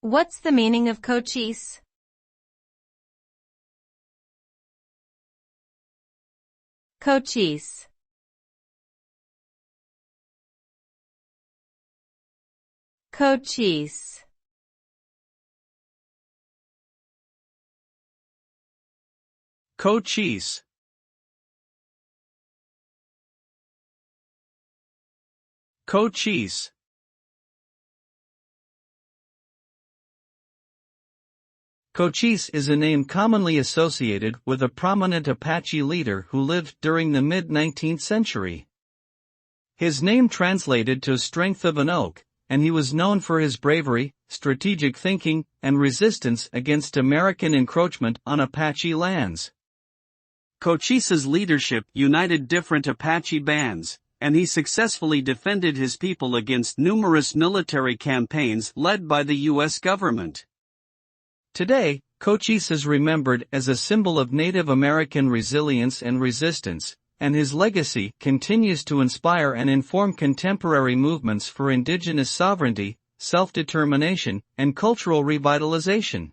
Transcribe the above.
What's the meaning of Cochise? Cochise. Cochise. Cochise. Cochise. Cochise is a name commonly associated with a prominent Apache leader who lived during the mid-19th century. His name translated to strength of an oak, and he was known for his bravery, strategic thinking, and resistance against American encroachment on Apache lands. Cochise's leadership united different Apache bands, and he successfully defended his people against numerous military campaigns led by the U.S. government. Today, Cochise is remembered as a symbol of Native American resilience and resistance, and his legacy continues to inspire and inform contemporary movements for indigenous sovereignty, self-determination, and cultural revitalization.